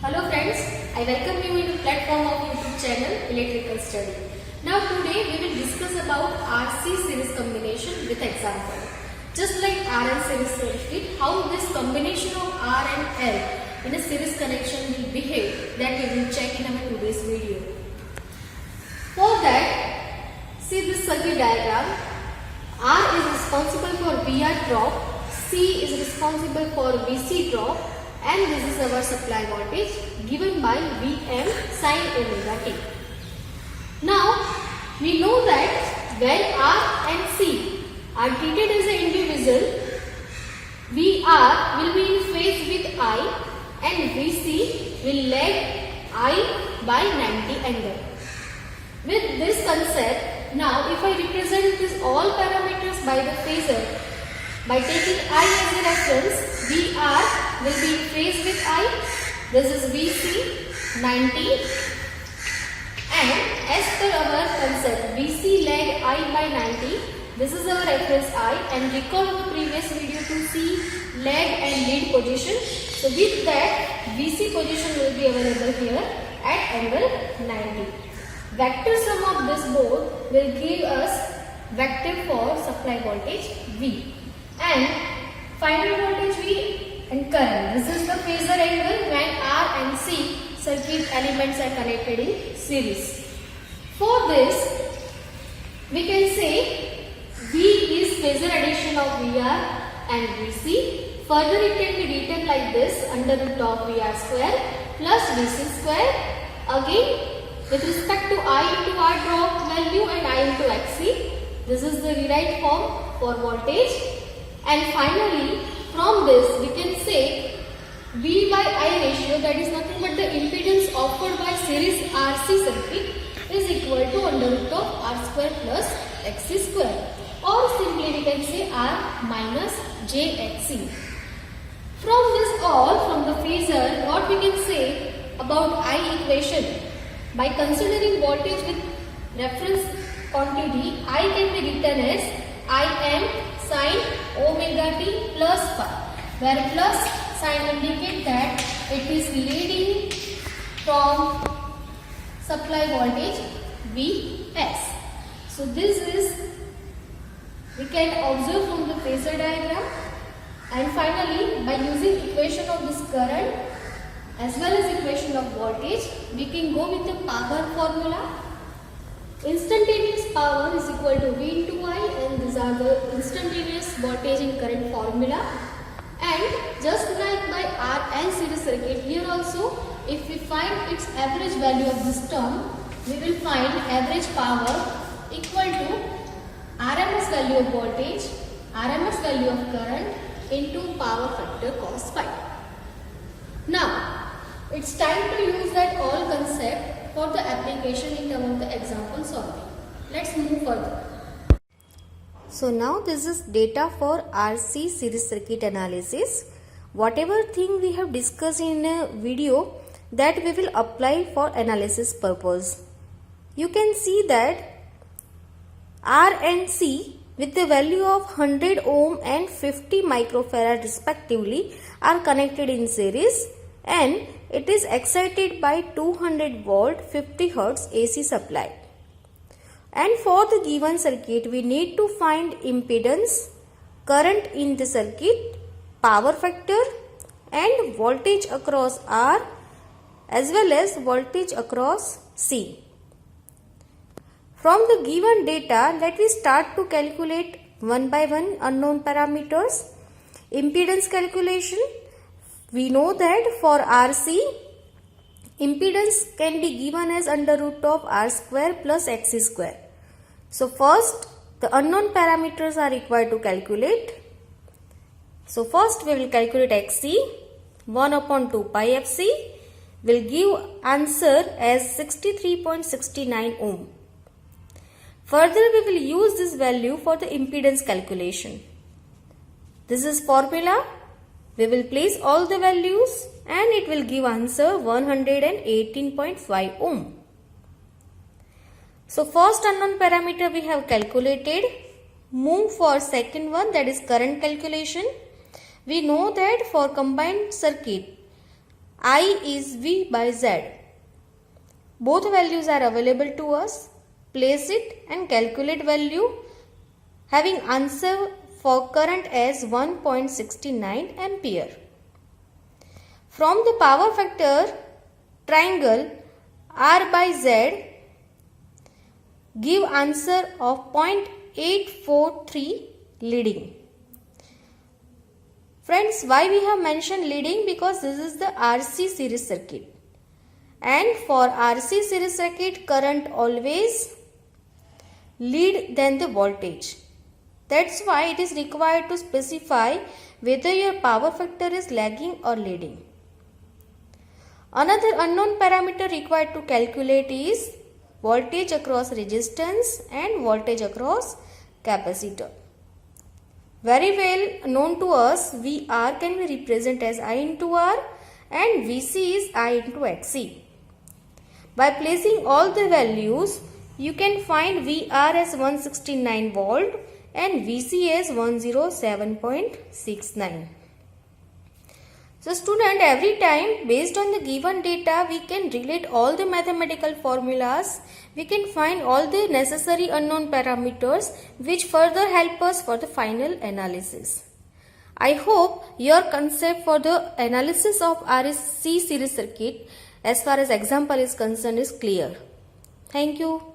Hello friends, I welcome you in the platform of YouTube channel Electrical Study. Now today we will discuss about RC series combination with example. Just like RN series circuit, how this combination of R and L in a series connection will behave, that we will check in our today's video. For that, see this circuit diagram. R is responsible for VR drop, C is responsible for VC drop, and this is our supply voltage given by Vm sin omega t. Now we know that when R and C are treated as an individual, VR will be in phase with I and VC will lag I by 90 angle. With this concept, now if I represent this all parameters by the phasor, by taking I as a reference, VR will be in phase with I, this is VC 90, and as per our concept VC lag I by 90, this is our reference I, and recall our previous video to see lag and lead position. So with that VC position will be available here at angle 90. Vector sum of this both will give us vector for supply voltage V and final voltage V and current. This is the phasor angle when R and C circuit elements are connected in series. For this, we can say V is phasor addition of VR and VC. Further it can be written like this, under root of VR square plus VC square. Again, with respect to I into R drop value and I into XC, this is the rewrite form for voltage. And finally, from this we can say V by I ratio, that is nothing but the impedance offered by series RC circuit, is equal to under root of R square plus XC square, or simply we can say R minus JXC. From this all, from the phasor, what we can say about I equation? By considering voltage with reference quantity, I can be written as Im sin omega t plus phi, where plus sign indicate that it is leading from supply voltage Vs. So this is, we can observe from the phasor diagram. And finally, by using equation of this current as well as equation of voltage, we can go with the power formula. Instantaneous power is equal to V into I, and these are the instantaneous voltage and current formula. And just like by R and series circuit, here also if we find its average value of this term, we will find average power equal to RMS value of voltage, RMS value of current into power factor cos phi. Now it's time to use that all concept for the application in terms of the example solving. Let's move further. So now this is data for RC series circuit analysis. Whatever thing we have discussed in a video, that we will apply for analysis purpose. You can see that R and C with the value of 100 ohm and 50 microfarad respectively are connected in series, and it is excited by 200 volt 50 Hz AC supply. And for the given circuit, we need to find impedance, current in the circuit, power factor, and voltage across R as well as voltage across C. From the given data, let us start to calculate one by one unknown parameters. Impedance calculation. We know that for RC, impedance can be given as under root of R square plus XC square. So first, the unknown parameters are required to calculate. So first we will calculate XC. 1 upon 2 pi FC will give answer as 63.69 ohm. Further, we will use this value for the impedance calculation. This is formula. We will place all the values and it will give answer 118.5 ohm. So first unknown parameter we have calculated. Move for second one, that is current calculation. We know that for combined circuit, I is V by Z. Both values are available to us. Place it and calculate value, having answer for current as 1.69 ampere. From the power factor triangle R by Z, give answer of 0.843 leading. Friends, why we have mentioned leading? Because this is the RC series circuit. And for RC series circuit, current always lead than the voltage. That's why it is required to specify whether your power factor is lagging or leading. Another unknown parameter required to calculate is voltage across resistance and voltage across capacitor. Very well known to us, VR can be represented as I into R and VC is I into XC. By placing all the values, you can find VR as 169 volt and VC as 107.69. So student, every time based on the given data, we can relate all the mathematical formulas. We can find all the necessary unknown parameters which further help us for the final analysis. I hope your concept for the analysis of RC series circuit as far as example is concerned is clear. Thank you.